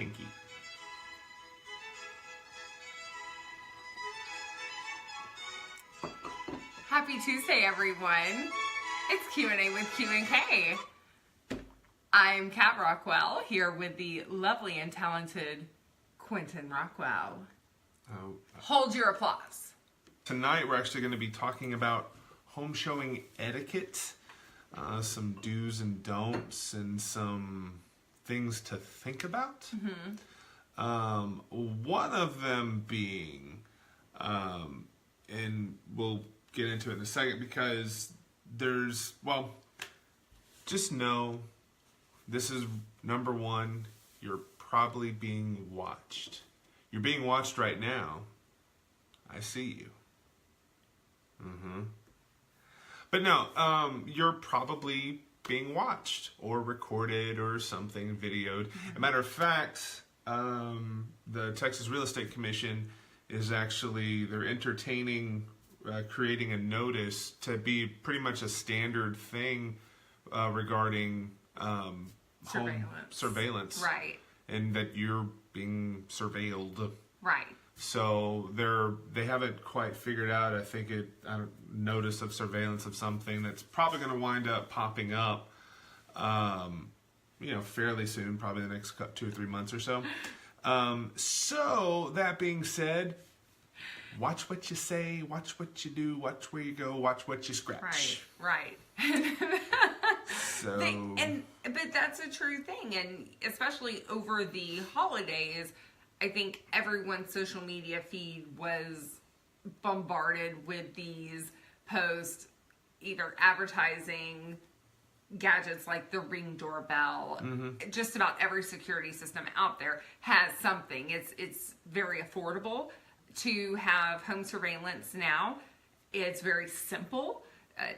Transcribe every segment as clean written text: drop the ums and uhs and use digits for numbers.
Pinky. Happy Tuesday, everyone. It's Q&A with Q&K. I'm Kat Rockwell, here with the lovely and talented Quentin Rockwell. Hold your applause. Tonight we're actually going to be talking about home showing etiquette, some do's and don'ts, and some things to think about. One of them being, and we'll get into it in a second, because there's, well, just know this is number one, you're probably being watched. You're being watched right now. I see you. But no, you're probably being watched or recorded or something, videoed. As a matter of fact, the Texas Real Estate Commission is actually, they're entertaining creating a notice to be pretty much a standard thing regarding home surveillance. Right. And that you're being surveilled. Right. So they haven't quite figured out, I think, notice of surveillance of something that's probably going to wind up popping up, fairly soon, probably the next 2 or 3 months or so. So that being said, watch what you say, watch what you do, watch where you go, watch what you scratch. Right. So, but that's a true thing, and especially over the holidays, I think everyone's social media feed was bombarded with these posts, either advertising gadgets like the Ring doorbell. Just about every security system out there has something. It's very affordable to have home surveillance now. It's very simple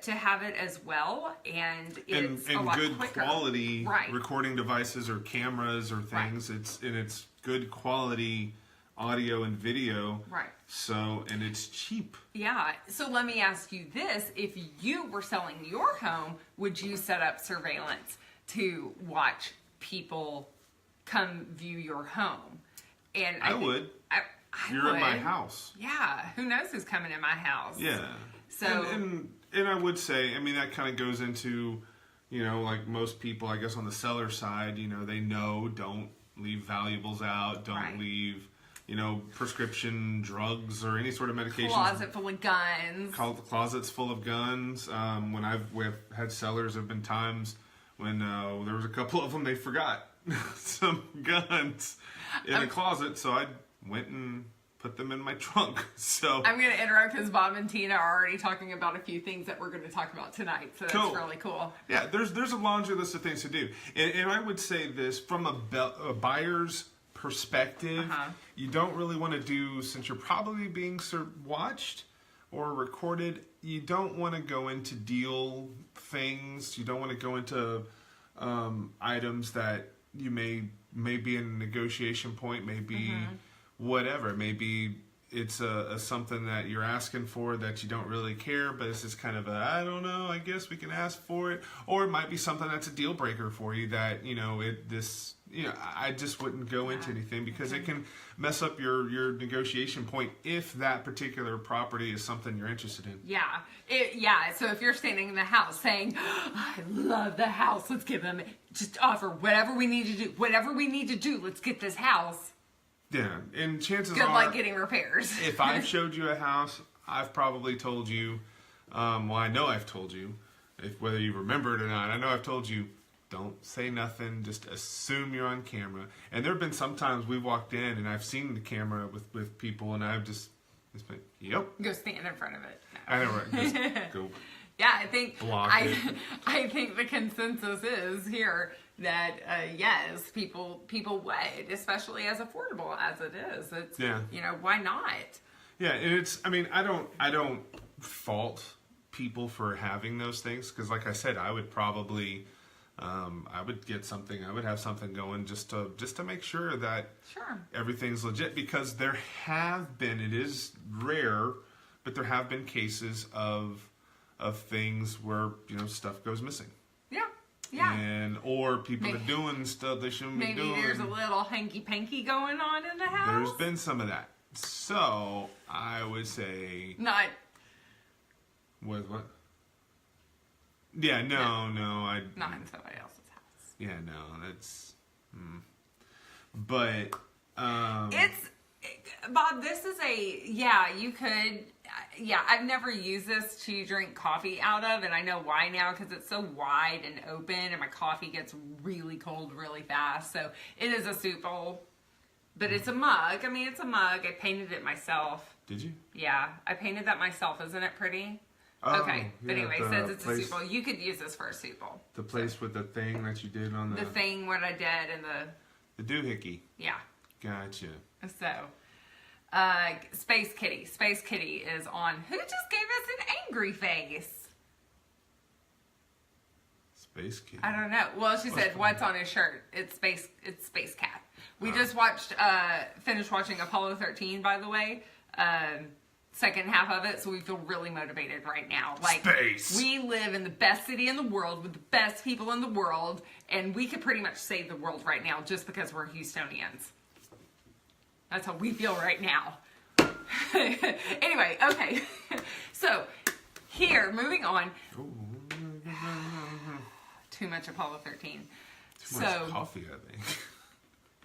to have it as well, and it's a lot good quicker. Quality recording devices or cameras or things. It's good quality audio and video. Right. So, and it's cheap. Yeah. So let me ask you this: if you were selling your home, would you set up surveillance to watch people come view your home? And I would. You're would. in my house. Yeah. Who knows who's coming in my house? Yeah. So and I would say, I mean, that kind of goes into, like most people, I guess, on the seller side, they know, don't leave valuables out, don't leave, prescription drugs or any sort of medication. Closet full of guns. Closets full of guns. When we've had sellers, there have been times when there was a couple of them, they forgot some guns in a closet, so I went and put them in my trunk. So I'm going to interrupt because Bob and Tina are already talking about a few things that we're going to talk about tonight. So that's really cool. Yeah, there's a laundry list of things to do. And I would say this, from a buyer's perspective, you don't really want to do, since you're probably being watched or recorded, you don't want to go into deal things. You don't want to go into items that you may be in a negotiation point, maybe whatever. Maybe it's something that you're asking for that you don't really care, but it's just kind of I don't know, I guess we can ask for it. Or it might be something that's a deal breaker for you that, I just wouldn't go into anything because it can mess up your negotiation point if that particular property is something you're interested in. Yeah. So if you're standing in the house saying, I love the house, let's give them, just offer whatever we need to do, let's get this house. Yeah, and chances are... Good luck getting repairs. If I've showed you a house, I've probably told you, I know I've told you, whether you remember it or not, I know I've told you, don't say nothing, just assume you're on camera. And there have been some times we've walked in and I've seen the camera with people and I've just been, yep. Go stand in front of it. No. I know, right? Just go. Yeah, I think I think the consensus is here that yes, people would, especially as affordable as it is. It's why not? Yeah, and it's, I don't fault people for having those things because, like I said, I would probably I would get something. I would have something going just to make sure that everything's legit, because there have been, it is rare, but there have been cases of things where stuff goes missing. or people are doing stuff they shouldn't be doing. Maybe there's a little hanky-panky going on in the house. There's been some of that. So, I would say... Not... What? Yeah, no. Not in somebody else's house. Yeah, no, that's... But... Bob, this is you could... Yeah, I've never used this to drink coffee out of, and I know why now, because it's so wide and open, and my coffee gets really cold really fast. So, it is a soup bowl. But it's a mug. I mean, it's a mug. I painted it myself. Did you? Yeah, I painted that myself. Isn't it pretty? Oh, okay. But yeah, anyway, since it's a soup bowl, you could use this for a soup bowl. The place with the thing that you did on the... The thing what I did and the doohickey. Yeah. Gotcha. So, Space Kitty. Space Kitty is on... Who just gave us an angry face? Space Kitty? I don't know. Well, she said, what's on his shirt? It's Space Cat. We just finished watching Apollo 13, by the way. Second half of it, so we feel really motivated right now. Like, Space! We live in the best city in the world with the best people in the world, and we could pretty much save the world right now just because we're Houstonians. That's how we feel right now. Anyway, okay. So, here, moving on. Too much Apollo 13. Too much coffee, I think.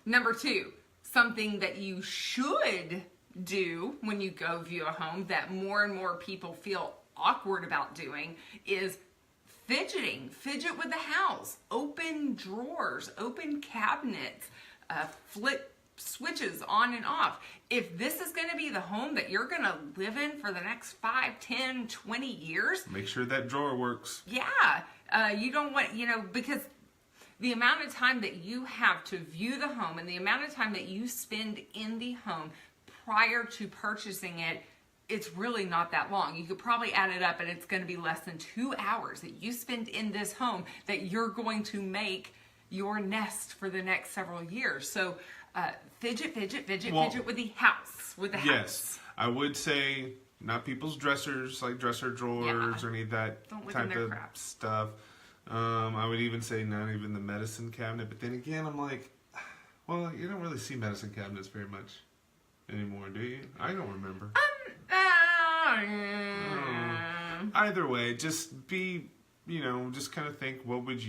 Number 2, something that you should do when you go view a home that more and more people feel awkward about doing is fidgeting. Fidget with the house. Open drawers, open cabinets, flip switches on and off. If this is going to be the home that you're going to live in for the next 5, 10, 20 years... Make sure that drawer works. Yeah. You don't want, because... The amount of time that you have to view the home and the amount of time that you spend in the home prior to purchasing it, it's really not that long. You could probably add it up and it's going to be less than 2 hours that you spend in this home that you're going to make your nest for the next several years. So fidget with the house. Yes, I would say not people's dressers, like dresser drawers or any of that type of stuff. I would even say not even the medicine cabinet, but then again, I'm like, well, you don't really see medicine cabinets very much anymore, do you? I don't remember. Either way, just be, just kind of think, what would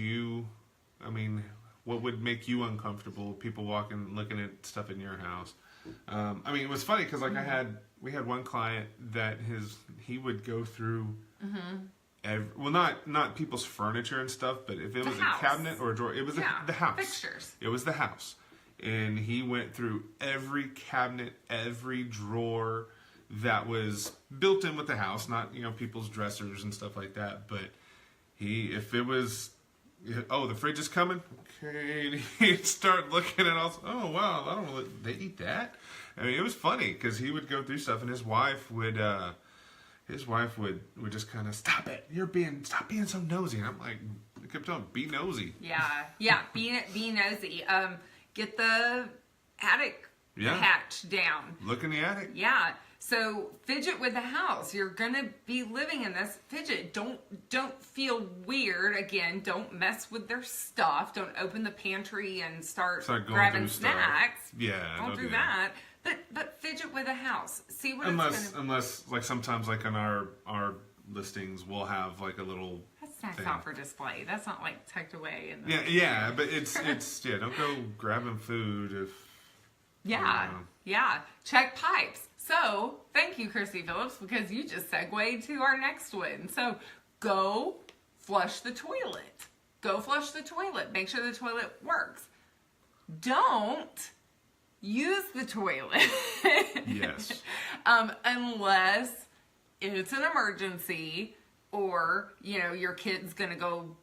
make you uncomfortable, people looking at stuff in your house? It was funny, because like we had one client that he would go through... not people's furniture and stuff, but if it was a cabinet or a drawer, it was the house. Fixtures. It was the house. And he went through every cabinet, every drawer that was built in with the house, not, people's dressers and stuff like that. But if it was, the fridge is coming, okay, and he'd start looking at all, oh, wow, they eat that? It was funny, because he would go through stuff, and his wife would just kind of, stop being so nosy. And I'm like, I kept telling him, be nosy. Yeah, be nosy. Get the attic hatch down. Look in the attic. Yeah. So fidget with the house. You're gonna be living in this. Fidget. Don't feel weird. Again, don't mess with their stuff. Don't open the pantry and start grabbing snacks. Stuff. Yeah. Don't do that. But fidget with a house. See what unless like sometimes like on our listings we'll have like a little That's not for display. That's not like tucked away in the but it's don't go grabbing food if check pipes. So thank you, Christy Phillips, because you just segued to our next one. So go flush the toilet. Make sure the toilet works. Don't use the toilet. Yes. Unless it's an emergency or, your kid's going to go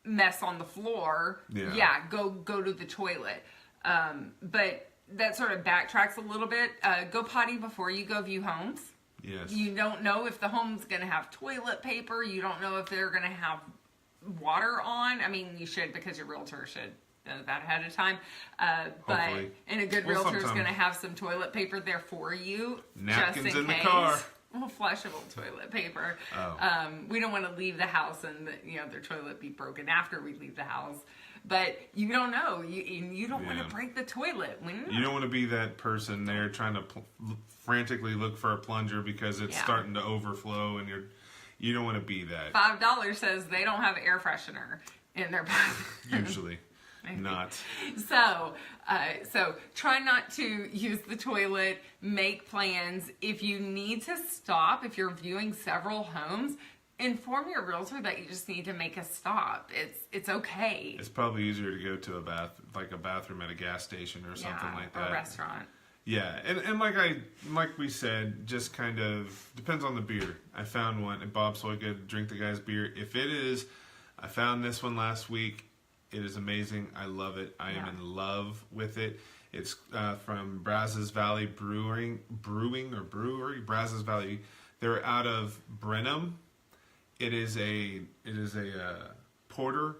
mess on the floor. Yeah, go to the toilet. But that sort of backtracks a little bit. Go potty before you go view homes. Yes. You don't know if the home's going to have toilet paper. You don't know if they're going to have water on. You should, because your realtor should know that ahead of time. And a good realtor is going to have some toilet paper there for you. Napkins just in the case. car. Well, flushable toilet paper. Oh. We don't want to leave the house and their toilet be broken after we leave the house. But you don't know. You don't want to break the toilet. You don't want to be that person there trying to frantically look for a plunger because it's starting to overflow, and you don't want to be that. $5 says they don't have air freshener in their bathroom. Usually. Not. So try not to use the toilet. Make plans. If you need to stop, if you're viewing several homes, inform your realtor that you just need to make a stop. It's okay. It's probably easier to go to a bathroom at a gas station or something like that. Or a restaurant. Yeah, and like we said, just kind of depends on the beer. I found one, and Bob Soyka, drink the guy's beer. If it is, I found this one last week. It is amazing. I love it. I am in love with it. It's from Brazos Valley Brewery. Brazos Valley. They're out of Brenham. It is a porter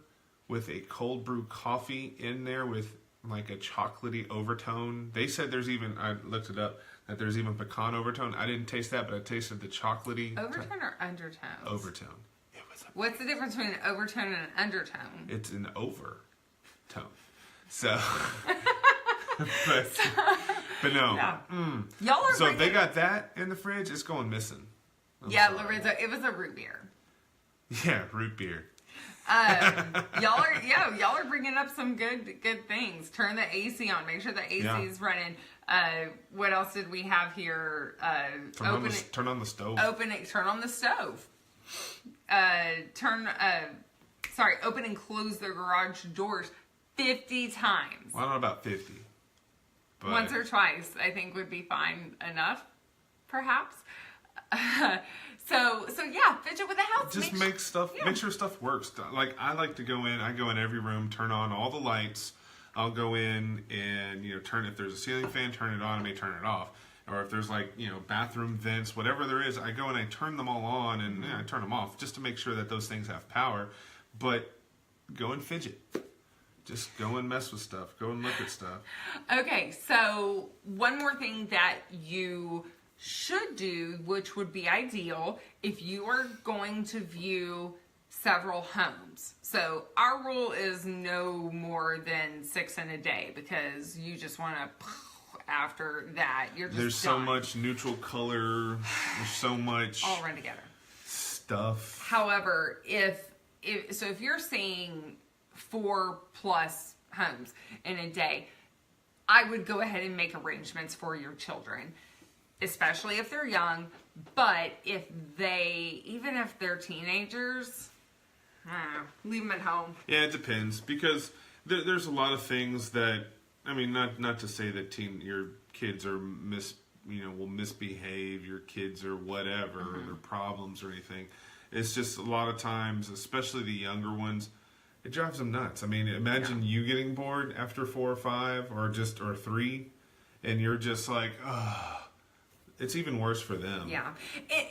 with a cold brew coffee in there with like a chocolatey overtone. They said I looked it up, that there's even pecan overtone. I didn't taste that, but I tasted the chocolatey. Overtone or undertone? Overtone. What's the difference between an overtone and an undertone? It's an overtone. So, but no. Yeah. Y'all are so if they got that in the fridge, it's going missing. Sorry. Lorenzo, it was a root beer. Yeah, root beer. Y'all are bringing up some good things. Turn the AC on. Make sure the AC is running. What else did we have here? Turn on the stove. Turn on the stove. Open and close the garage doors 50 times. Well, I don't know about 50. But once or twice, I think would be fine enough, perhaps. So yeah, fidget with the house. Just make sure stuff works. Like I like to go in every room, turn on all the lights. I'll go in and turn, if there's a ceiling fan, turn it on. I may turn it off. Or if there's bathroom vents, whatever there is, I go and I turn them all on and I turn them off just to make sure that those things have power. But go and fidget. Just go and mess with stuff. Go and look at stuff. Okay, so one more thing that you should do, which would be ideal if you are going to view several homes. So our rule is no more than 6 in a day because you just want to, after that, you're just There's done. so much neutral color. There's so much all run together stuff. However, if you're seeing 4+ homes in a day, I would go ahead and make arrangements for your children, especially if they're young. But even if they're teenagers, leave them at home. Yeah, it depends because there's a lot of things that, I mean, not to say that your kids are will misbehave, your kids or whatever, or their problems or anything. It's just a lot of times, especially the younger ones, it drives them nuts. I mean, imagine you getting bored after 4 or 5 or 3, and you're just like, it's even worse for them. Yeah.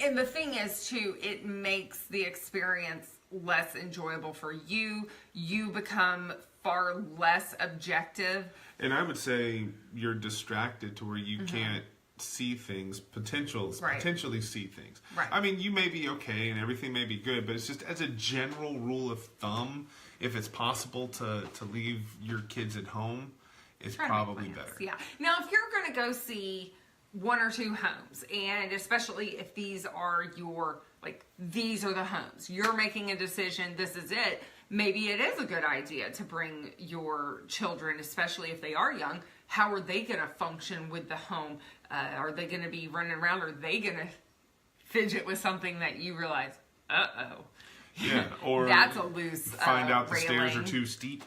And the thing is, too, it makes the experience less enjoyable for you. You become far less objective. And I would say you're distracted to where you can't see things, potentially see things. Right. I mean, you may be okay and everything may be good, but it's just as a general rule of thumb, if it's possible to leave your kids at home, it's probably better. Yeah. Now, if you're going to go see 1 or 2 homes, and especially if these are these are the homes, you're making a decision, this is it, maybe it is a good idea to bring your children, especially if they are young. How are they going to function with the home? Are they going to be running around? Or are they going to fidget with something that you realize, Yeah, or that's a loose find out the railing. stairs are too steep.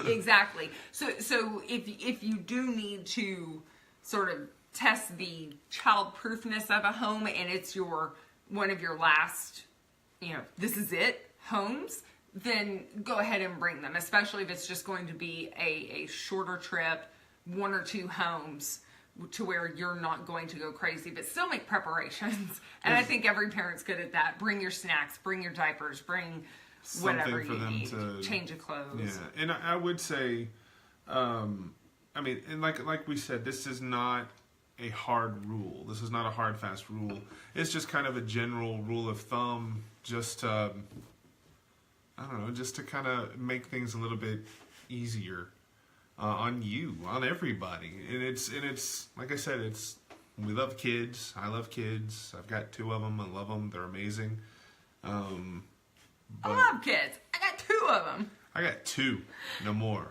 Exactly. So if you do need to sort of test the child-proofness of a home, and it's one of your last, this is it, homes, then go ahead and bring them, especially if it's just going to be a shorter trip, 1 or 2 homes, to where you're not going to go crazy, but still make preparations. And I think every parent's good at that. Bring your snacks, bring your diapers, bring whatever you need, change of clothes. Yeah, and I would say, I mean, and like we said, this is not a hard rule. This is not a hard, fast rule. It's just kind of a general rule of thumb, just to, I don't know, just to kind of make things a little bit easier on you, on everybody. And it's like I said, we love kids. I love kids. I've got 2 of them. I love them. They're amazing. I love kids. I got 2 of them. I got 2, no more.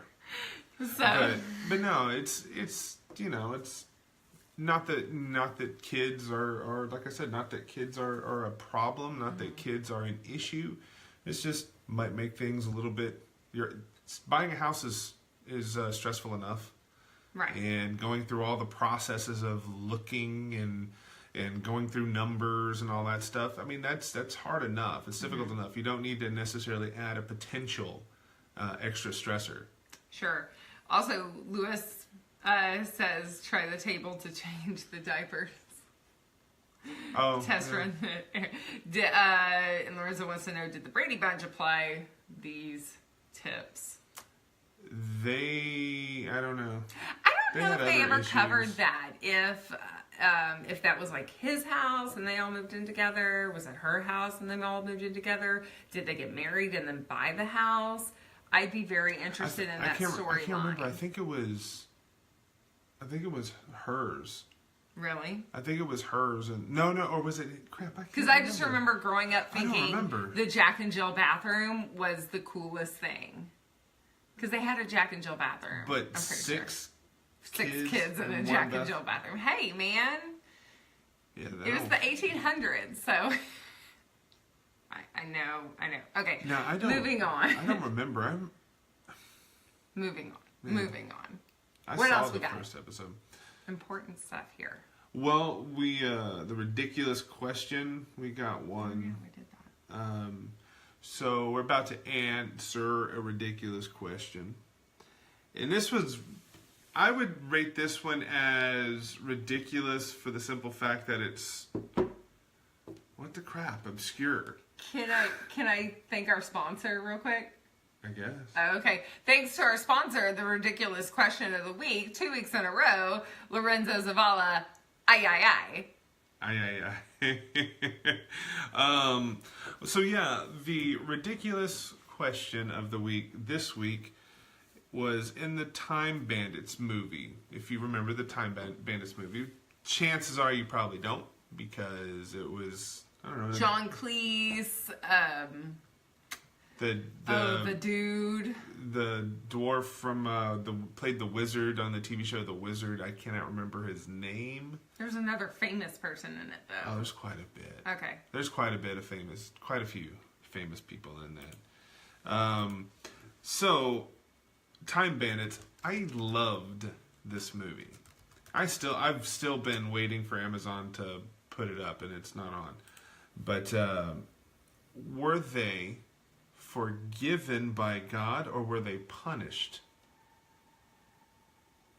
So, but no, it's you know, it's not that kids are like I said, not that kids are a problem, not that kids are an issue. It's just might make things a little bit. Buying a house is stressful enough, right? And going through all the processes of looking and going through numbers and all that stuff. I mean, that's hard enough. It's difficult enough. You don't need to necessarily add a potential extra stressor. Sure. Also, Lewis says try the table to change the diapers. Oh, Test yeah. run. And Larissa wants to know, did the Brady Bunch apply these tips? I don't know. I don't know had if they other ever issues. covered that. If that was like his house and they all moved in together. Was it her house and they all moved in together? Did they get married and then buy the house? I'd be very interested in that storyline. I can't remember. I think it was hers. Really? I think it was hers, and no, or was it? Crap! Because I just remember growing up I don't thinking remember. the Jack and Jill bathroom was the coolest thing. Because they had a Jack and Jill bathroom. But I'm pretty six sure. 6 kids in a one Jack and bath- Jill bathroom. Hey, man. Yeah, It was the 1800s, so I know. Okay, No, I don't. moving on. I don't remember. Moving on. Yeah. Moving on. I What saw else we the got? first episode. Important stuff here. Well, the ridiculous question. We got one. Yeah, we did that. So we're about to answer a ridiculous question, and this was. I would rate this one as ridiculous for the simple fact that it's what the crap, obscure. Can I thank our sponsor real quick? I guess. Okay. Thanks to our sponsor, the ridiculous question of the week, 2 weeks in a row, Lorenzo Zavala. Aye. So yeah, the ridiculous question of the week this week was in the Time Bandits movie. If you remember the Time Bandits movie, chances are you probably don't, because it was, I don't know, John Cleese, the dude. the dwarf from played the wizard on the TV show The Wizard. I cannot remember his name. There's another famous person in it, though. Oh, there's quite a bit. Okay. There's quite a few famous people in that. So, Time Bandits, I loved this movie. I've still been waiting for Amazon to put it up, and it's not on. But were they forgiven by God, or were they punished?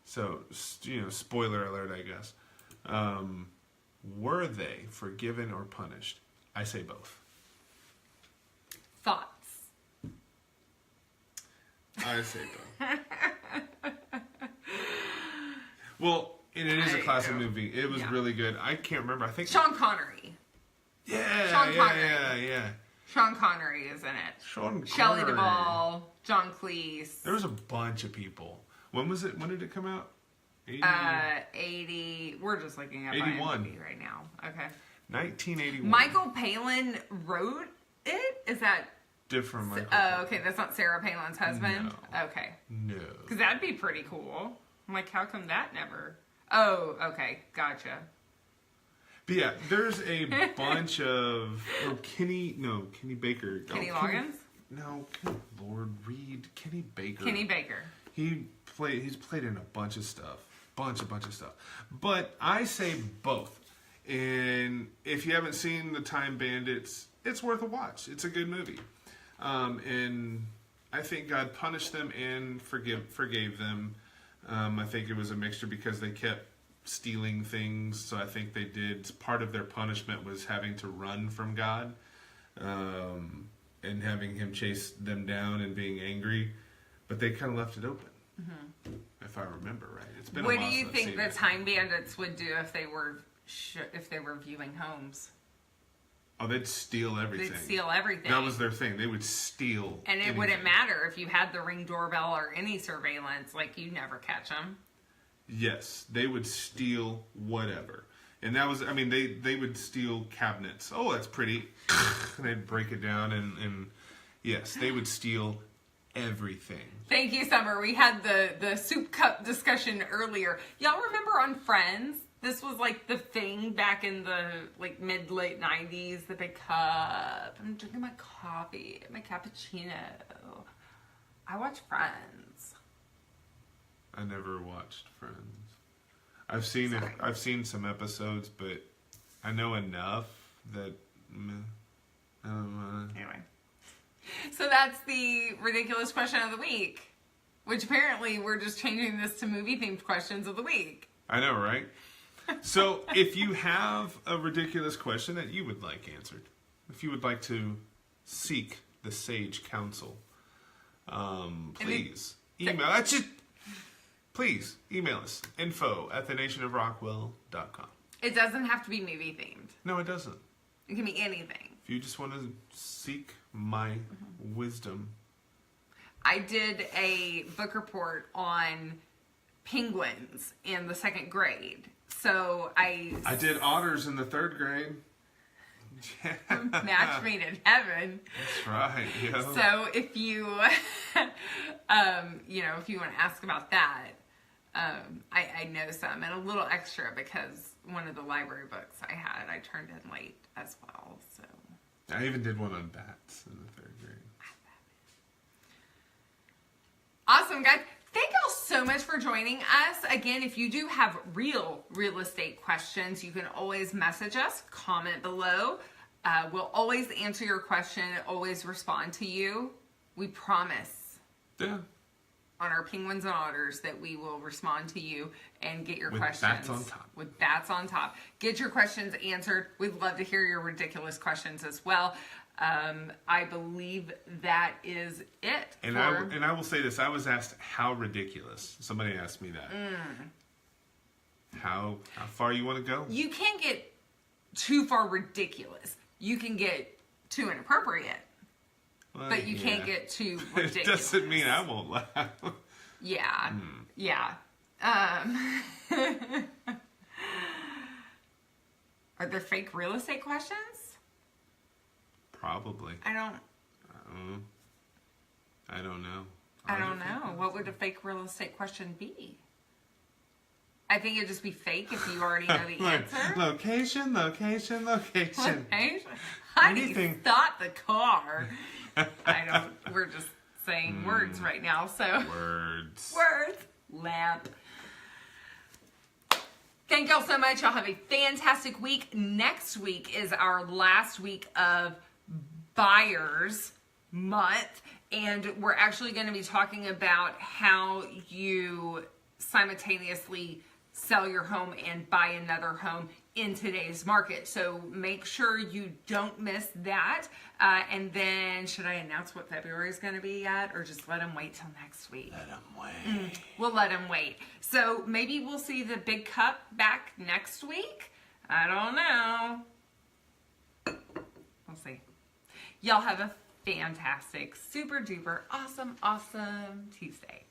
So, spoiler alert, I guess. Were they forgiven or punished? I say both. Thoughts? I say both. Well, and it is a classic movie. It was really good. I can't remember. I think Sean Connery. Yeah. Sean Connery is in it. Sean Shelley Connery. Duvall, John Cleese. There was a bunch of people. When was it? When did it come out? 80. We're just looking at 81 IMDb right now. Okay. 1981. Michael Palin wrote it? Is that... Different Michael. Oh, okay. That's not Sarah Palin's husband? No. Okay. No. Because that'd be pretty cool. I'm like, how come that never... Oh, okay. Gotcha. But yeah, there's a bunch of Kenny Baker. Kenny Loggins? Lord Reed. Kenny Baker. Kenny Baker. He's played in a bunch of stuff. Bunch of stuff. But I say both. And if you haven't seen The Time Bandits, it's worth a watch. It's a good movie. And I think God punished them and forgave them. I think it was a mixture because they kept stealing things. So I think they did. Part of their punishment was having to run from God. And having him chase them down and being angry. But they kind of left it open. Mm-hmm. if I remember right. It's been What a while do you since I've think seen the it. time bandits would do if they were viewing homes? Oh, they'd steal everything. They'd steal everything. That was their thing. They would steal. And it anything. wouldn't matter if you had the Ring doorbell or any surveillance. Like, you'd never catch them. Yes, they would steal whatever. And that was, I mean, they would steal cabinets. Oh, that's pretty. And they'd break it down and yes, they would steal everything. Thank you, Summer. We had the soup cup discussion earlier. Y'all remember on Friends? This was like the thing back in the like mid-late 90s, the big cup. I'm drinking my coffee, my cappuccino. I watch Friends. I never watched Friends. I've seen some episodes, but I know enough that I don't know. Anyway. So that's the ridiculous question of the week. Which apparently we're just changing this to movie-themed questions of the week. I know, right? So if you have a ridiculous question that you would like answered, if you would like to seek the sage counsel, please email. Please email us, info@thenationofrockwell.com. It doesn't have to be movie-themed. No, it doesn't. It can be anything. If you just want to seek my wisdom. I did a book report on penguins in the 2nd grade. So I did otters in the 3rd grade. match made in heaven. That's right. Yeah. So if you, if you want to ask about that, I know some and a little extra because one of the library books I had, I turned in late as well. So I even did one on bats in the 3rd grade. Awesome, guys. Thank y'all so much for joining us. Again, if you do have real estate questions, you can always message us, comment below. We'll always answer your question, always respond to you. We promise. Yeah. On our penguins and otters that we will respond to you and get your With questions. bats on top. With bats on top. Get your questions answered. We'd love to hear your ridiculous questions as well. I believe that is it. And I will say this. I was asked how ridiculous. Somebody asked me that. How far you want to go? You can't get too far ridiculous. You can get too inappropriate. Well, But you can't get too ridiculous. It doesn't mean I won't laugh. Yeah. Yeah. Are there fake real estate questions? Probably. I don't know. I don't know. What would a fake real estate question be? I think it'd just be fake if you already know the answer. Location. Honey, Anything. stop the car. We're just saying words right now, so. Words. Lamp. Thank y'all so much. Y'all have a fantastic week. Next week is our last week of Buyers Month, and we're actually going to be talking about how you simultaneously sell your home and buy another home in today's market. So make sure you don't miss that. And then, should I announce what February is going to be yet, or just let them wait till next week? Let them wait. We'll let them wait. So maybe we'll see the big cup back next week. I don't know. We'll see. Y'all have a fantastic, super duper, awesome Tuesday.